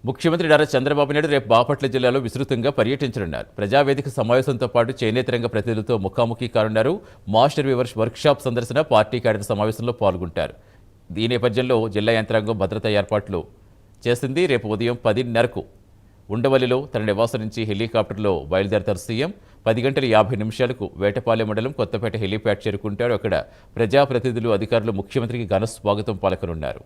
ముఖ్యమంత్రి నారా చంద్రబాబు నాయుడు రేపు బాపట్ల జిల్లాలో విస్తృతంగా పర్యటించనున్నారు. ప్రజావేదిక సమావేశంతో పాటు చేనేత రంగ ప్రతినిధులతో ముఖాముఖి కానున్నారు. మాస్టర్ వీవర్స్ వర్క్షాప్ సందర్శన, పార్టీ క్యాడర్ సమావేశంలో పాల్గొంటారు. ఈ నేపథ్యంలో జిల్లా యంత్రాంగం భద్రతా ఏర్పాట్లు చేసింది. రేపు ఉదయం 10:30కు ఉండవల్లిలో తన నివాసం నుంచి హెలికాప్టర్లో బయలుదేరతారు సీఎం. 10:50 వేటపాలెం మండలం కొత్తపేట హెలీప్యాడ్ చేరుకుంటారు. అక్కడ ప్రజాప్రతినిధులు, అధికారులు ముఖ్యమంత్రికి ఘన స్వాగతం పలకనున్నారు.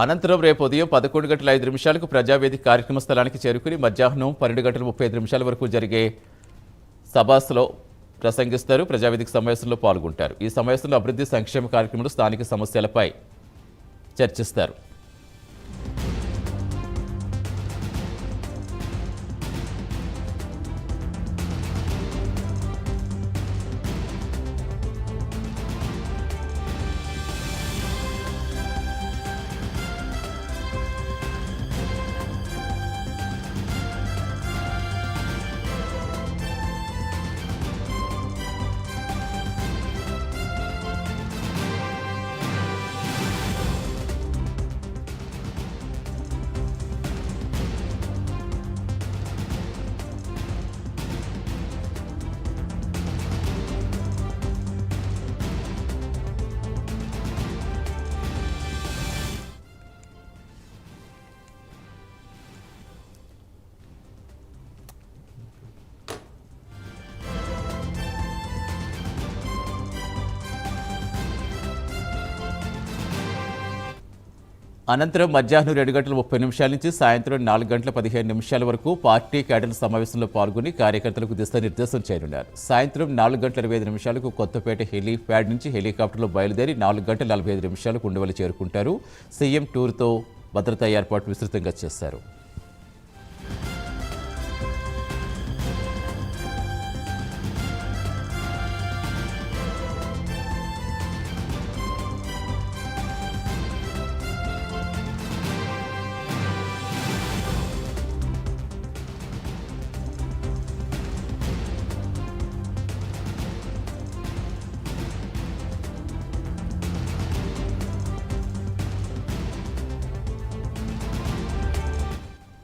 అనంతరం రేపు ఉదయం 11:05 ప్రజావేదిక కార్యక్రమ స్థలానికి చేరుకుని మధ్యాహ్నం 12:35 వరకు జరిగే సభలో ప్రసంగిస్తారు. ప్రజావేదిక సమావేశంలో పాల్గొంటారు. ఈ సమావేశంలో అభివృద్ధి, సంక్షేమ కార్యక్రమాలు, స్థానిక సమస్యలపై చర్చిస్తారు. అనంతరం మధ్యాహ్నం 2:30 నుంచి సాయంత్రం 4:15 వరకు పార్టీ క్యాడర్ సమావేశంలో పాల్గొని కార్యకర్తలకు దిశానిర్దేశం చేయనున్నారు. సాయంత్రం 4:25 కొత్తపేట హెలీప్యాడ్ నుంచి హెలికాప్టర్లో బయలుదేరి 4:45 ఉండవల్లి చేరుకుంటారు. సీఎం టూర్తో భద్రతా ఏర్పాట్లు విస్తృతంగా చేశారు.